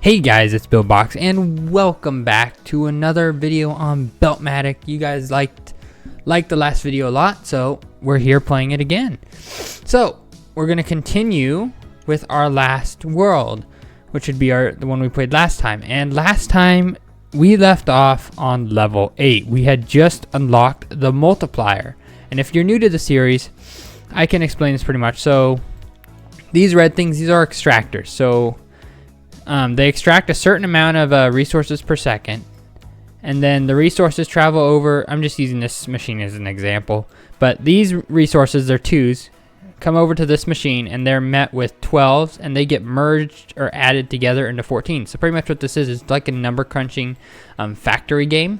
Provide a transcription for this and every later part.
Hey guys, it's Beltbox and welcome back to another video on Beltmatic. You guys liked the last video a lot, so we're here playing it again. So we're gonna continue with our last world, which would be the one we played last time. And last time we left off on level 8. We had just unlocked the multiplier. And if you're new to the series, I can explain this pretty much. So these red things, these are extractors. So they extract a certain amount of resources per second, and then the resources travel over. I'm just using this machine as an example, but these resources, they're 2s, come over to this machine and they're met with 12s, and they get merged or added together into 14. So pretty much what this is like a number crunching factory game,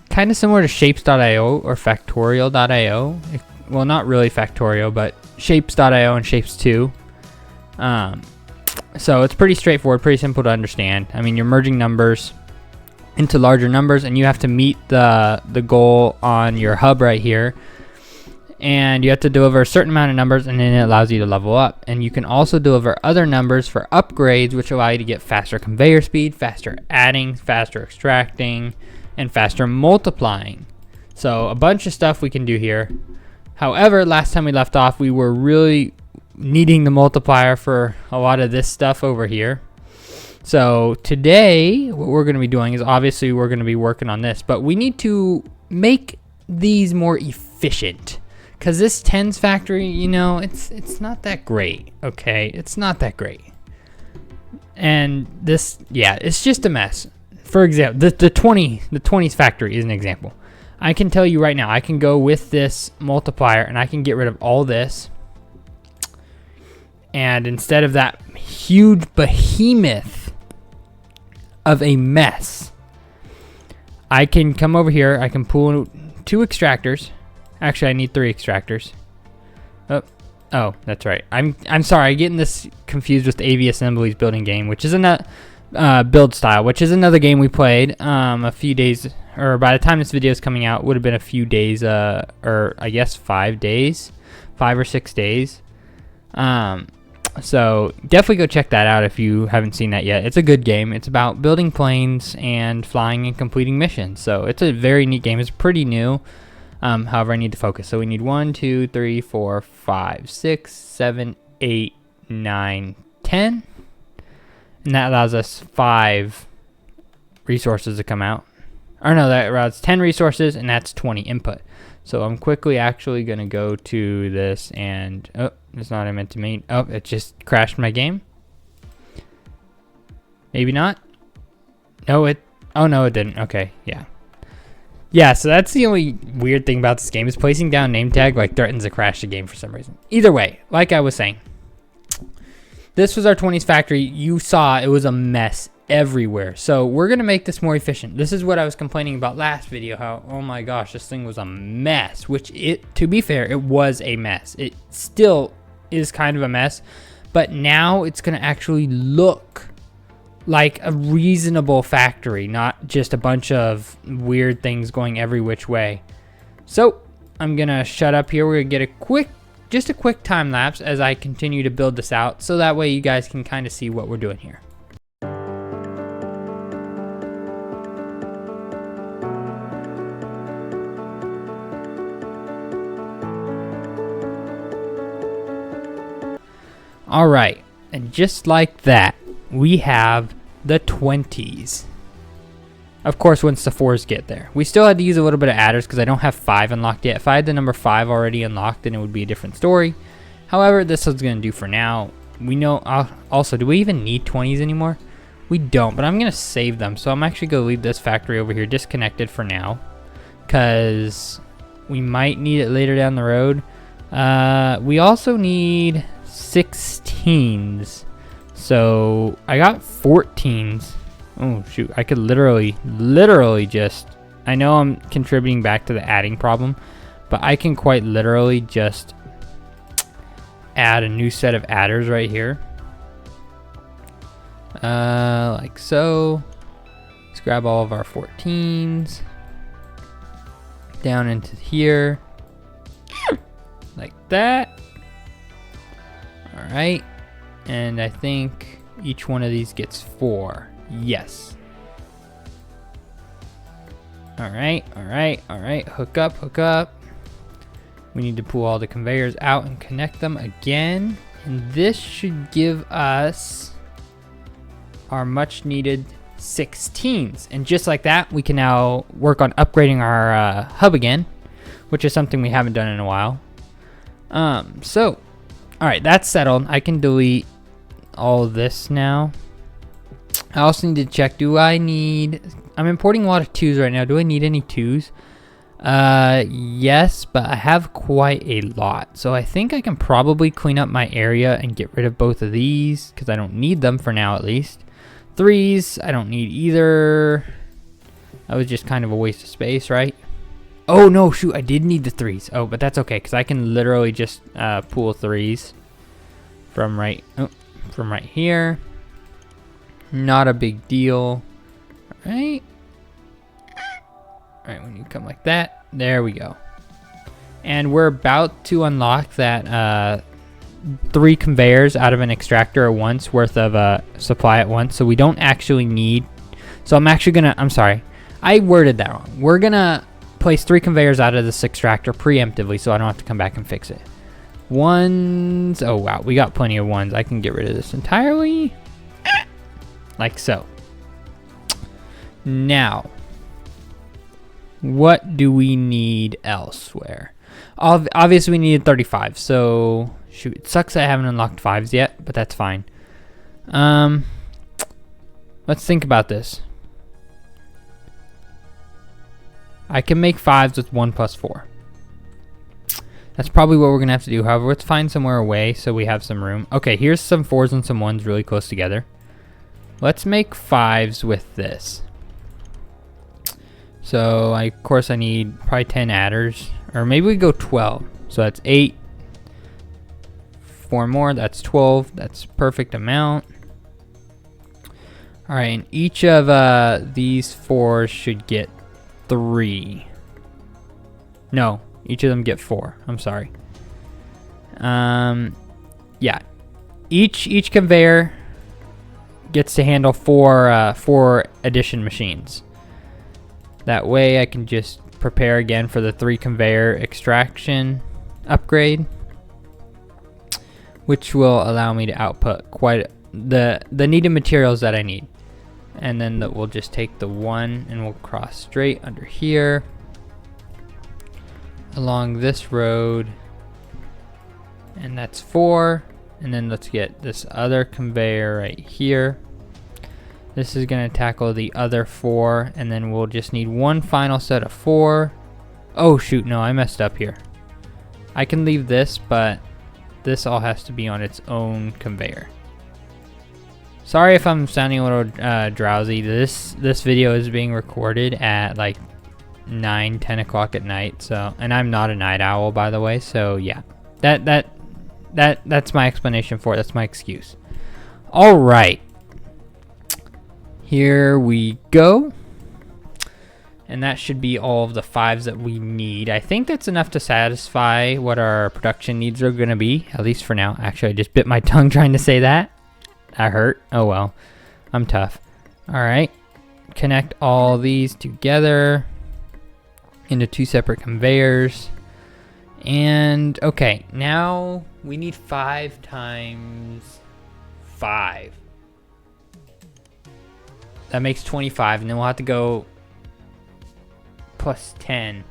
kind of similar to shapes.io or factorial.io. Well, not really factorial, but shapes.io and shapes 2. So it's pretty straightforward, pretty simple to understand. I mean, you're merging numbers into larger numbers, and you have to meet the goal on your hub right here. And you have to deliver a certain amount of numbers, and then it allows you to level up. And you can also deliver other numbers for upgrades, which allow you to get faster conveyor speed, faster adding, faster extracting, and faster multiplying. So a bunch of stuff we can do here. However, last time we left off, we were really needing the multiplier for a lot of this stuff over here. So today what we're going to be doing is, obviously we're going to be working on this, but we need to make these more efficient, because this tens factory, you know, it's not that great. Okay, it's not that great. And this, yeah, it's just a mess. For example, the 20s factory is an example. I can tell you right now, I can go with this multiplier and I can get rid of all this. And instead of that huge behemoth of a mess, I can come over here. I can pull 2 extractors. Actually, I need 3 extractors. Oh, that's right. I'm sorry. I'm getting this confused with the AV Assemblies building game, which is build style, which is another game we played a few days, or by the time this video is coming out, would have been a few days, or I guess 5 days, 5 or 6 days. So definitely go check that out if you haven't seen that yet. It's a good game. It's about building planes and flying and completing missions. So it's a very neat game. It's pretty new. However, I need to focus. So we need 1, 2, 3, 4, 5, 6, 7, 8, 9, 10. And that allows us 5 resources to come out. Or no, that allows 10 resources, and that's 20 input. So I'm quickly actually going to go to this and, oh, that's not what I meant to mean. Oh, it just crashed my game. Maybe not. No, oh no, it didn't. Okay, yeah. Yeah, so that's the only weird thing about this game, is placing down name tag like threatens to crash the game for some reason. Either way, like I was saying, this was our 20s factory. You saw it was a mess everywhere. So we're going to make this more efficient. This is what I was complaining about last video, how, oh my gosh, this thing was a mess, which to be fair, it was a mess. It still is kind of a mess, but now it's going to actually look like a reasonable factory, not just a bunch of weird things going every which way. So I'm going to shut up here. We're going to get just a quick time lapse as I continue to build this out, so that way you guys can kind of see what we're doing here. All right, and just like that, we have the 20s. Of course, once the 4s get there. We still had to use a little bit of adders because I don't have 5 unlocked yet. If I had the number 5 already unlocked, then it would be a different story. However, this is going to do for now. We know, also, do we even need 20s anymore? We don't, but I'm going to save them. So I'm actually going to leave this factory over here disconnected for now, because we might need it later down the road. We also need 16s. So I got 14s. Oh shoot, I could literally just, I know I'm contributing back to the adding problem, but I can quite literally just add a new set of adders right here. Like so. Let's grab all of our 14s down into here. Like that. All right. And I think each one of these gets 4. Yes. Alright, alright, alright. Hook up, hook up. We need to pull all the conveyors out and connect them again. And this should give us our much needed 16s. And just like that, we can now work on upgrading our hub again, which is something we haven't done in a while. So, alright, that's settled. I can delete all of this now. I also need to check, I'm importing a lot of 2s right now. Do I need any 2s? Yes, but I have quite a lot. So I think I can probably clean up my area and get rid of both of these, because I don't need them for now at least. 3s, I don't need either. That was just kind of a waste of space, right? Oh no, shoot, I did need the 3s. Oh, but that's okay, because I can literally just pull 3s from right here. Not a big deal. Alright. Alright, when you come like that, there we go. And we're about to unlock that 3 conveyors out of an extractor at once worth of supply at once. So we don't actually need, so I'm sorry, I worded that wrong. We're gonna place 3 conveyors out of this extractor preemptively so I don't have to come back and fix it. 1s, oh wow, we got plenty of 1s. I can get rid of this entirely. Like so. Now, what do we need elsewhere? Obviously, we needed 35. So, shoot, it sucks I haven't unlocked 5s yet, but that's fine. Let's think about this. I can make 5s with 1 plus 4. That's probably what we're going to have to do. However, let's find somewhere away so we have some room. Okay, here's some 4s and some 1s really close together. Let's make 5s with this. So, of course, I need probably 10 adders. Or maybe we go 12. So that's 8. 4 more, that's 12. That's perfect amount. Alright, and each of these 4s should get 3. No, each of them get 4. I'm sorry. Yeah. Each conveyor gets to handle 4 addition machines. That way I can just prepare again for the 3 conveyor extraction upgrade, which will allow me to output quite the needed materials that I need. And then we'll just take the 1 and we'll cross straight under here along this road, and that's 4. And then let's get this other conveyor right here. This is going to tackle the other 4, and then we'll just need 1 final set of 4. Oh shoot, no, I messed up here. I can leave this, but this all has to be on its own conveyor. Sorry if I'm sounding a little drowsy. This video is being recorded at like 9-10 o'clock at night. So, and I'm not a night owl, by the way. So yeah, that's my explanation for it. That's my excuse. All right. Here we go. And that should be all of the 5s that we need. I think that's enough to satisfy what our production needs are going to be, at least for now. Actually, I just bit my tongue trying to say that. That hurt. Oh well. I'm tough. All right. Connect all these together into 2 separate conveyors. And okay, now we need 5 times 5. That makes 25, and then we'll have to go plus 10.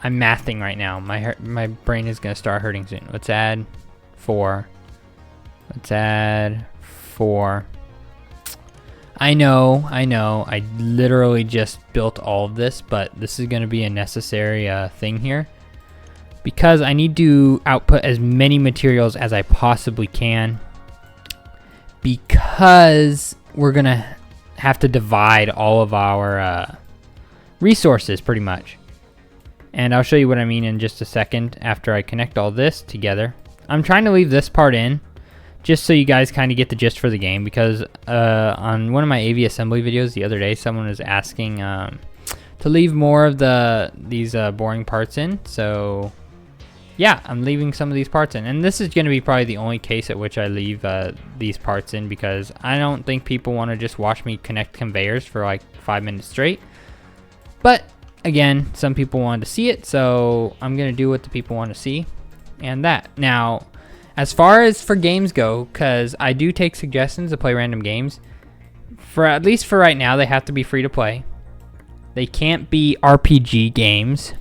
I'm mathing right now. My brain is gonna start hurting soon. Let's add 4. Let's add 4. I know. I literally just built all of this, but this is gonna be a necessary thing here, because I need to output as many materials as I possibly can, because we're gonna have to divide all of our resources pretty much. And I'll show you what I mean in just a second after I connect all this together. I'm trying to leave this part in just so you guys kind of get the gist for the game, because on one of my AV assembly videos the other day, someone was asking to leave more of these boring parts in. So yeah, I'm leaving some of these parts in. And this is going to be probably the only case at which I leave these parts in, because I don't think people want to just watch me connect conveyors for like 5 minutes straight. But again, some people wanted to see it, so I'm going to do what the people want to see. And that. Now, as far as for games go, because I do take suggestions to play random games, for at least for right now, they have to be free to play. They can't be RPG games,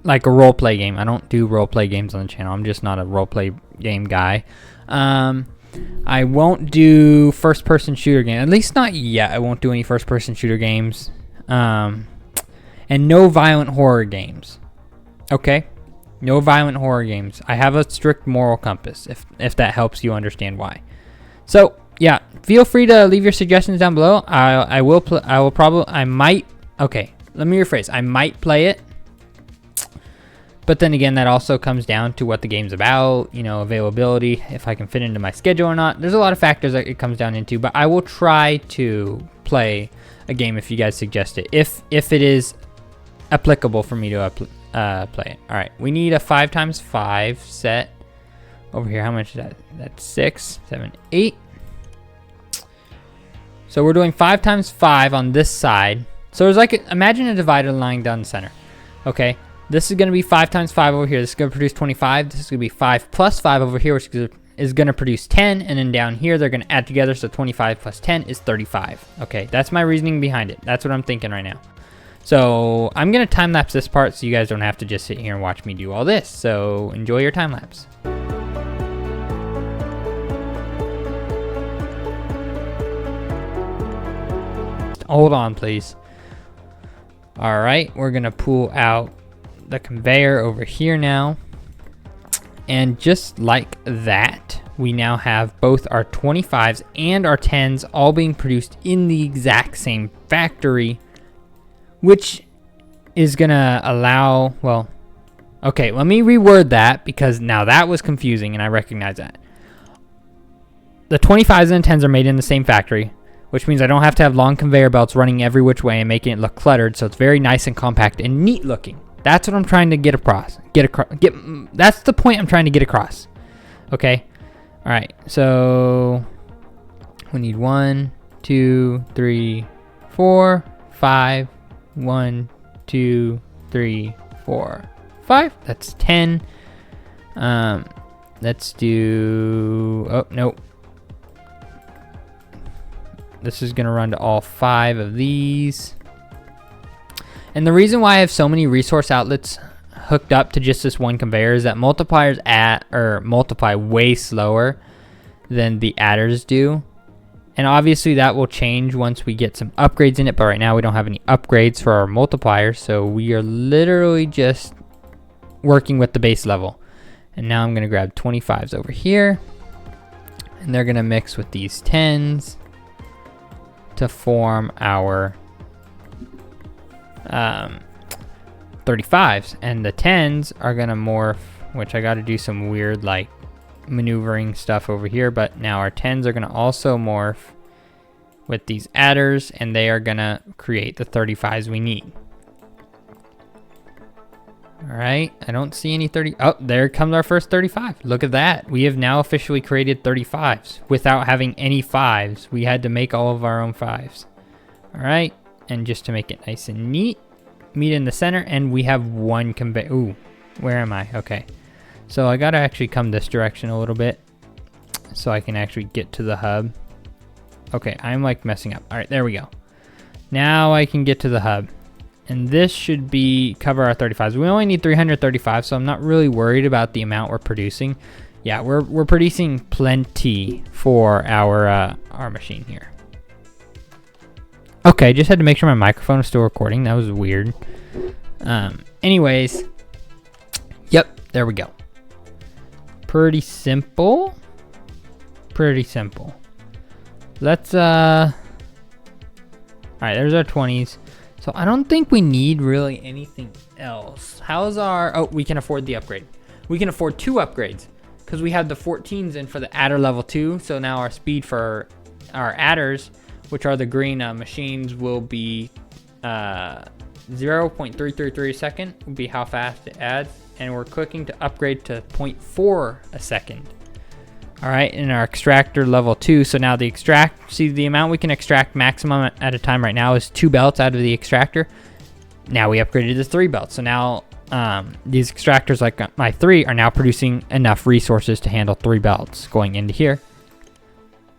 like a role play game. I don't do role play games on the channel. I'm just not a role play game guy. I won't do first person shooter game, at least not yet. I won't do any first person shooter games, and no violent horror games. Okay, no violent horror games. I have a strict moral compass, if that helps you understand why. So yeah, feel free to leave your suggestions down below. I might. Okay, let me rephrase. I might play it. But then again, that also comes down to what the game's about, you know, availability, if I can fit into my schedule or not. There's a lot of factors that it comes down into, but I will try to play a game if you guys suggest it, if it is applicable for me to play it. All right, we need a 5x5 set over here. How much is that? That's 6, 7, 8. So we're doing 5x5 on this side. So there's like, imagine a divider line down the center. Okay. This is going to be 5x5 over here. This is going to produce 25. This is going to be 5 plus 5 over here, which is going to produce 10. And then down here, they're going to add together. So 25 plus 10 is 35. Okay, that's my reasoning behind it. That's what I'm thinking right now. So I'm going to time lapse this part so you guys don't have to just sit here and watch me do all this. So enjoy your time lapse. Hold on, please. All right, we're going to pull out the conveyor over here now, and just like that, we now have both our 25s and our 10s all being produced in the exact same factory, which is gonna allow, well, okay, let me reword that, because now that was confusing and I recognize that. The 25s and 10s are made in the same factory, which means I don't have to have long conveyor belts running every which way and making it look cluttered, so it's very nice and compact and neat looking. That's what I'm trying to get across. That's the point I'm trying to get across. Okay. All right. So we need 1, 2, 3, 4, 5. 1, 2, 3, 4, 5. That's 10. Let's do. Oh no. This is gonna run to all 5 of these. And the reason why I have so many resource outlets hooked up to just this one conveyor is that multipliers multiply way slower than the adders do. And obviously that will change once we get some upgrades in it, but right now we don't have any upgrades for our multipliers, so we are literally just working with the base level. And now I'm gonna grab 25s over here, and they're gonna mix with these 10s to form our 35s, and the 10s are gonna morph, which I got to do some weird like maneuvering stuff over here, but now our 10s are gonna also morph with these adders, and they are gonna create the 35s we need. All right, I don't see any 30. Oh, there comes our first 35. Look at that. We have now officially created 35s without having any 5s. We had to make all of our own 5s. All right. And just to make it nice and neat, meet in the center, and we have one conveyor. Ooh, where am I? Okay. So I gotta actually come this direction a little bit so I can actually get to the hub. Okay, I'm like messing up. All right, there we go. Now I can get to the hub. And this should cover our 35s. We only need 335, so I'm not really worried about the amount we're producing. Yeah, we're producing plenty for our machine here. Okay, just had to make sure my microphone is still recording. That was weird. Anyways, yep, there we go. Pretty simple. Pretty simple. Let's all right, there's our 20s. So I don't think we need really anything else. How's our, oh, we can afford the upgrade. We can afford 2 upgrades because we have the 14s in for the adder level 2. So now our speed for our adders, which are the green machines, will be 0.333 a second, will be how fast it adds. and we're clicking to upgrade to 0.4 a second. All right, in our extractor level 2. So now the the amount we can extract maximum at a time right now is 2 belts out of the extractor. Now we upgraded to 3 belts. So now these extractors, like my 3, are now producing enough resources to handle 3 belts going into here,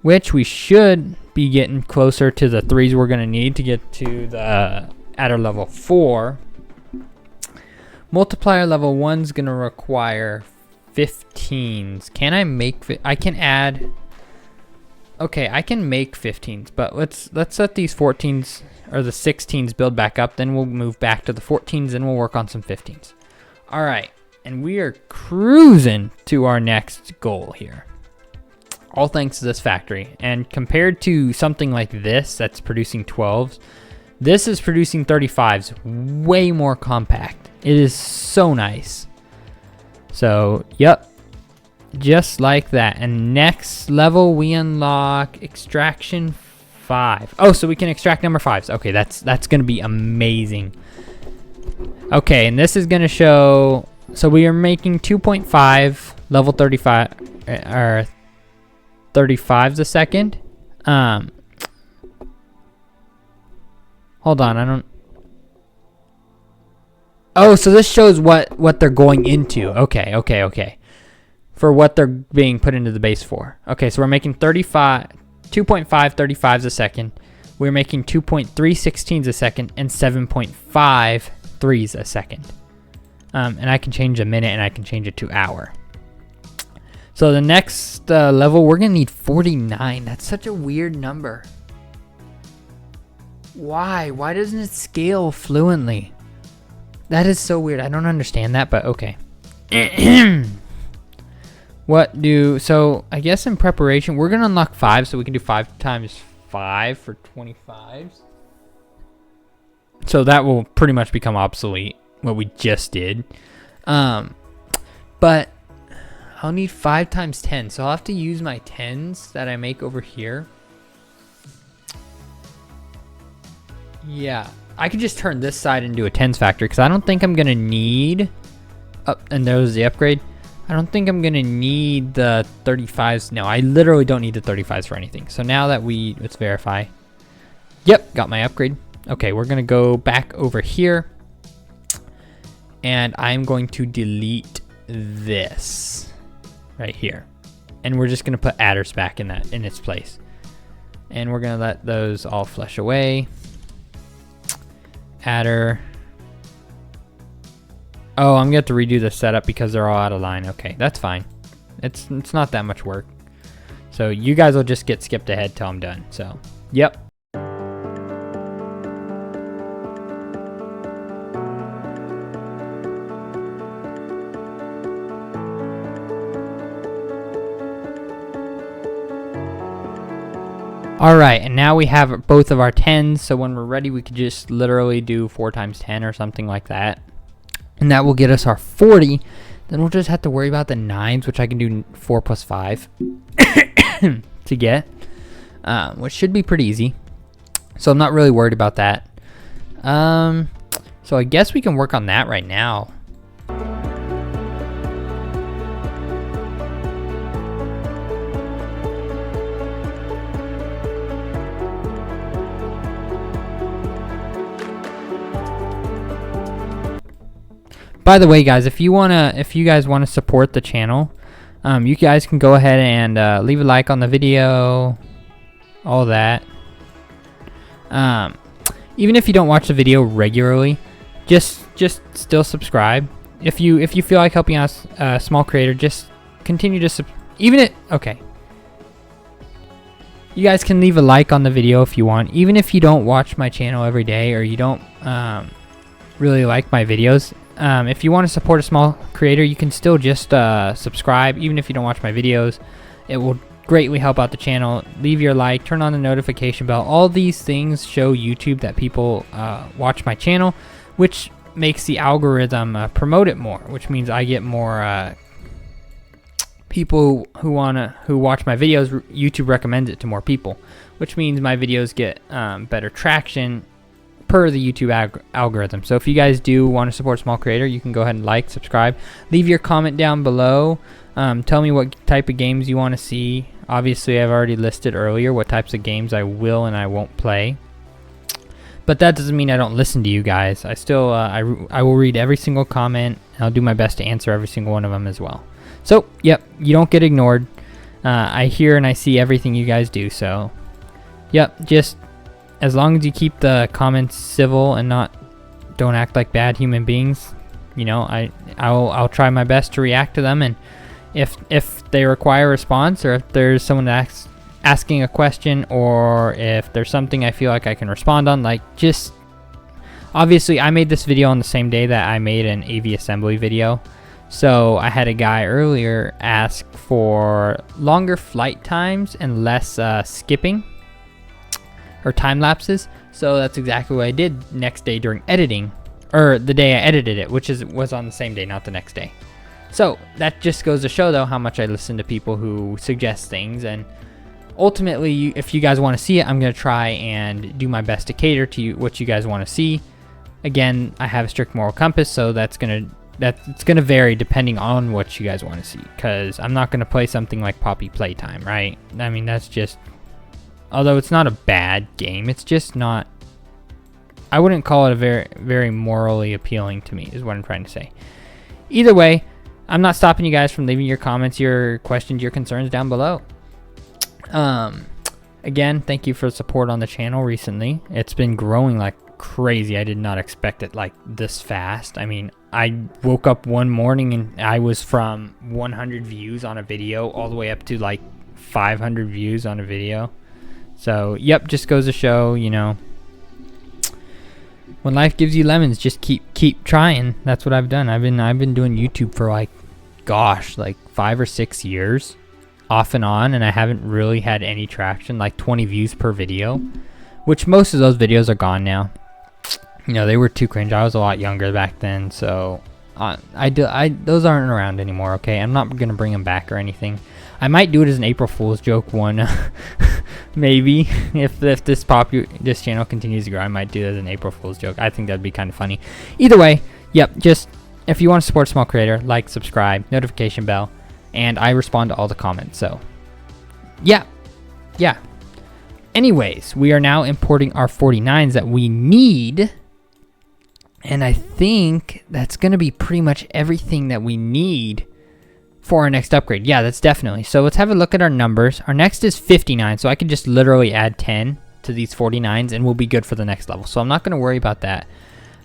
which we should be getting closer to the 3s we're going to need to get to the adder level 4. Multiplier level 1's going to require 15s. Can I make I can add, okay, I can make 15s, but let's let these 14s or the 16s build back up, then we'll move back to the 14s and we'll work on some 15s. All right, and we are cruising to our next goal here, all thanks to this factory. And compared to something like this that's producing 12s, this is producing 35s, way more compact. It is so nice. So, yep, just like that. And next level, we unlock extraction 5. Oh, so we can extract number 5s. Okay, that's going to be amazing. Okay, and this is going to show, so we are making 2.5 level 35, or 35s a second. Hold on, I don't. Oh, so this shows what they're going into. Okay. For what they're being put into the base for. Okay, so we're making 2.5 35s a second. We're making 2.3 16s a second and 7.5 3s a second. And I can change a minute and I can change it to hour. So the next level, we're going to need 49. That's such a weird number. Why? Why doesn't it scale fluently? That is so weird. I don't understand that, but okay. So I guess in preparation, we're going to unlock 5, so we can do 5 times 5 for 25s. So that will pretty much become obsolete, what we just did. But I'll need 5 times 10, so I'll have to use my 10s that I make over here. Yeah, I could just turn this side into a 10s factory, because I don't think I'm going to need... Oh, and there's the upgrade. I don't think I'm going to need the 35s. No, I literally don't need the 35s for anything. So now that let's verify. Yep, got my upgrade. Okay, we're going to go back over here. And I'm going to delete this right here. And we're just going to put adders back in its place. And we're going to let those all flush away. Adder. Oh, I'm going to have to redo the setup because they're all out of line. Okay, that's fine. It's not that much work. So you guys will just get skipped ahead till I'm done. So, yep. All right, and now we have both of our 10s. So when we're ready, we could just literally do 4 times 10 or something like that. And that will get us our 40. Then we'll just have to worry about the 9s, which I can do 4 plus 5 to get, which should be pretty easy. So I'm not really worried about that. So I guess we can work on that right now. By the way, guys, if you guys wanna support the channel, you guys can go ahead and leave a like on the video, all that. Even if you don't watch the video regularly, just still subscribe. If you feel like helping out a small creator, just continue to okay. You guys can leave a like on the video if you want, even if you don't watch my channel every day or you don't really like my videos. If you want to support a small creator, you can still just subscribe, even if you don't watch my videos. It will greatly help out the channel. Leave your like, turn on the notification bell. All these things show YouTube that people watch my channel, which makes the algorithm promote it more, which means I get more people who watch my videos. YouTube recommends it to more people, which means my videos get better traction, per the YouTube algorithm. So if you guys do want to support small creator, you can go ahead and like, subscribe, leave your comment down below. Tell me what type of games you want to see. Obviously, I've already listed earlier what types of games I will and I won't play. But that doesn't mean I don't listen to you guys. I still, I will read every single comment. And I'll do my best to answer every single one of them as well. So, yep, you don't get ignored. I hear and I see everything you guys do. So, yep, just as long as you keep the comments civil and don't act like bad human beings, you know, I'll try my best to react to them. And if they require a response, or if there's someone asking a question, or if there's something I feel like I can respond on, like, just obviously I made this video on the same day that I made an AV assembly video. So I had a guy earlier ask for longer flight times and less skipping or time lapses. So that's exactly what I did next day during editing, or the day I edited it, which was on the same day, not the next day. So that just goes to show though how much I listen to people who suggest things, and ultimately, if you guys want to see it, I'm going to try and do my best to cater to what you guys want to see. Again, I have a strict moral compass, so it's going to vary depending on what you guys want to see, because I'm not going to play something like Poppy Playtime, right? I mean, that's just, although it's not a bad game, it's just not, I wouldn't call it a very, very morally appealing to me, is what I'm trying to say. Either way, I'm not stopping you guys from leaving your comments, your questions, your concerns down below. Again, thank you for the support on the channel recently. It's been growing like crazy. I did not expect it like this fast. I mean, I woke up one morning and I was from 100 views on a video all the way up to like 500 views on a video. So, yep, just goes to show, you know, when life gives you lemons, just keep trying. That's what I've done. I've been doing YouTube for like, gosh, like 5 or 6 years off and on, and I haven't really had any traction, like 20 views per video, which most of those videos are gone now. You know, they were too cringe. I was a lot younger back then, so those aren't around anymore. Okay, I'm not gonna bring them back or anything. I might do it as an April Fool's joke one, maybe. If this channel continues to grow, I might do it as an April Fool's joke. I think that'd be kind of funny. Either way, yep. Just if you want to support small creator, like, subscribe, notification bell, and I respond to all the comments. So, yeah. Anyways, we are now importing our 49s that we need. And I think that's going to be pretty much everything that we need for our next upgrade. Yeah, that's definitely. So let's have a look at our numbers. Our next is 59. So I can just literally add 10 to these 49s and we'll be good for the next level. So I'm not going to worry about that.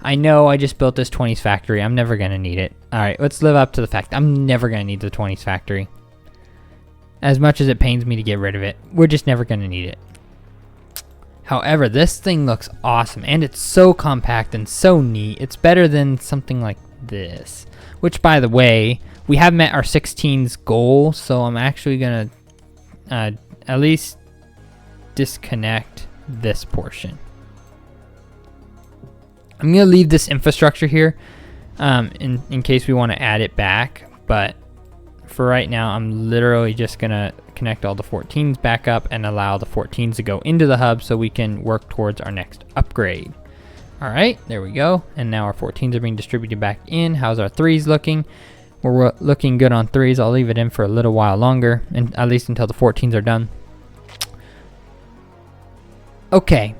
I know I just built this 20s factory. I'm never going to need it. All right, let's live up to the fact I'm never going to need the 20s factory. As much as it pains me to get rid of it, we're just never going to need it. However, this thing looks awesome, and it's so compact and so neat. It's better than something like this, which, by the way, we have met our 16's goal, so I'm actually going to at least disconnect this portion. I'm going to leave this infrastructure here in case we want to add it back, but for right now, I'm literally just going to connect all the 14s back up and allow the 14s to go into the hub so we can work towards our next upgrade. All right, there we go. And now our 14s are being distributed back in. How's our 3s looking? We're looking good on 3s. I'll leave it in for a little while longer, and at least until the 14s are done. Okay.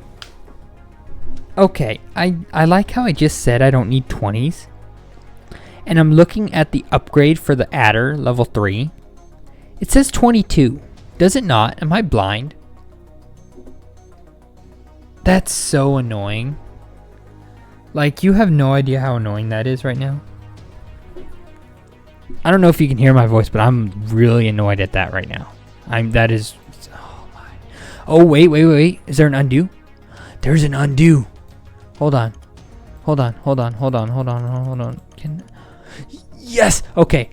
I like how I just said I don't need 20s. And I'm looking at the upgrade for the adder, level 3. It says 22. Does it not? Am I blind? That's so annoying. Like, you have no idea how annoying that is right now. I don't know if you can hear my voice, but I'm really annoyed at that right now. That is, oh my. Oh, wait. Is there an undo? There's an undo. Hold on. Yes. Okay.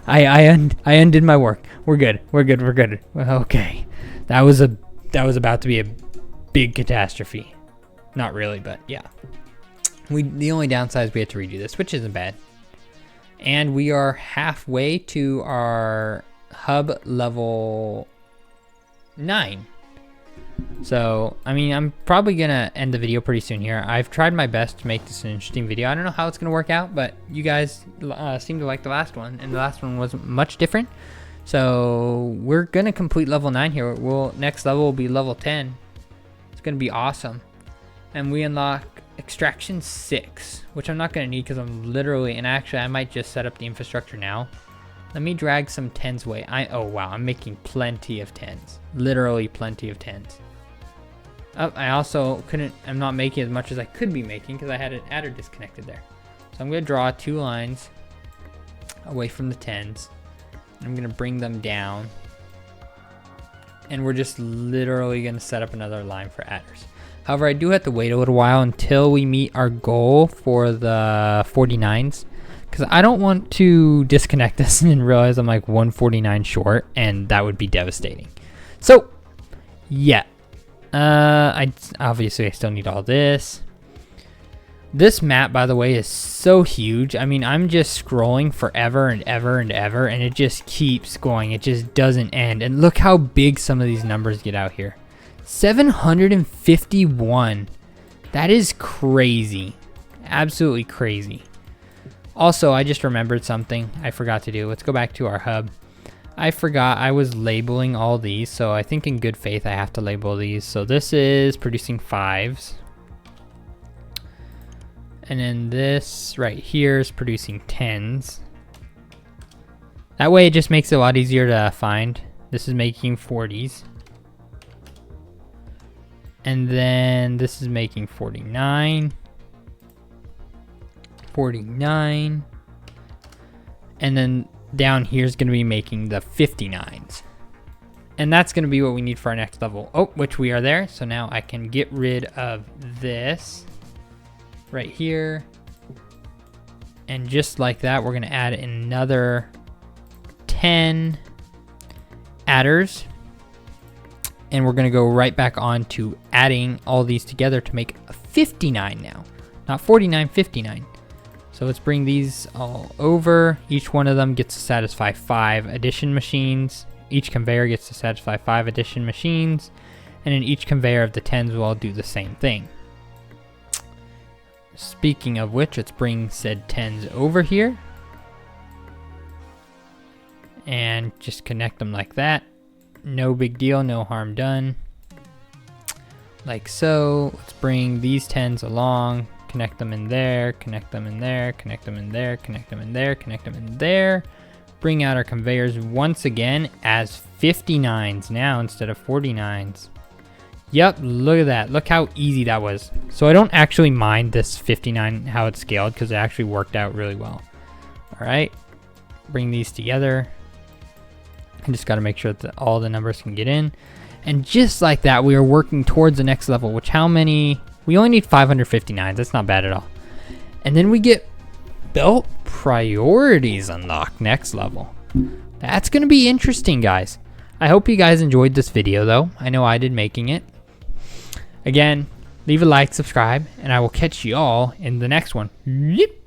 I undid my work. We're good. Okay. That was about to be a big catastrophe. Not really, but yeah. The only downside is we have to redo this, which isn't bad. And we are halfway to our hub level 9. So, I mean, I'm probably going to end the video pretty soon here. I've tried my best to make this an interesting video. I don't know how it's going to work out, but you guys seem to like the last one, and the last one wasn't much different. So, we're going to complete level 9 here. Next level will be level 10. It's going to be awesome. And we unlock extraction 6, which I'm not going to need because I'm literally, and actually I might just set up the infrastructure now. Let me drag some 10s away. Oh wow, I'm making plenty of 10s. Literally plenty of 10s. Oh, I also I'm not making as much as I could be making because I had an adder disconnected there. So I'm going to draw 2 lines away from the 10s. I'm going to bring them down. And we're just literally going to set up another line for adders. However, I do have to wait a little while until we meet our goal for the 49s. Because I don't want to disconnect this and then realize I'm like 149 short. And that would be devastating. So, yeah. Obviously I still need all this. This map, by the way, is so huge. I mean, I'm just scrolling forever and ever and ever, and it just keeps going. It just doesn't end. And look how big some of these numbers get out here. 751. That is crazy. Absolutely crazy. Also, I just remembered something I forgot to do. Let's go back to our hub. I forgot I was labeling all these, so I think in good faith I have to label these. So this is producing 5s. And then this right here is producing 10s. That way it just makes it a lot easier to find. This is making 40s. And then this is making 49. 49. And then down here is going to be making the 59s. And that's going to be what we need for our next level. Oh, which we are there. So now I can get rid of this right here. And just like that, we're going to add another 10 adders. And we're going to go right back on to adding all these together to make a 59 now. Not 49, 59. So let's bring these all over. Each one of them gets to satisfy 5 addition machines. Each conveyor gets to satisfy 5 addition machines. And then each conveyor of the 10s will all do the same thing. Speaking of which, let's bring said 10s over here. And just connect them like that. No big deal, no harm done. Like so. Let's bring these 10s along. Connect them in there, connect them in there, connect them in there, connect them in there, connect them in there. Bring out our conveyors once again as 59s now instead of 49s. Yep, look at that. Look how easy that was. So I don't actually mind this 59, how it's scaled, because it actually worked out really well. All right, bring these together. I just got to make sure that all the numbers can get in. And just like that, we are working towards the next level, which how many? We only need 559. That's not bad at all. And then we get belt priorities unlocked next level. That's going to be interesting, guys. I hope you guys enjoyed this video, though. I know I did making it. Again, leave a like, subscribe, and I will catch you all in the next one. Yep.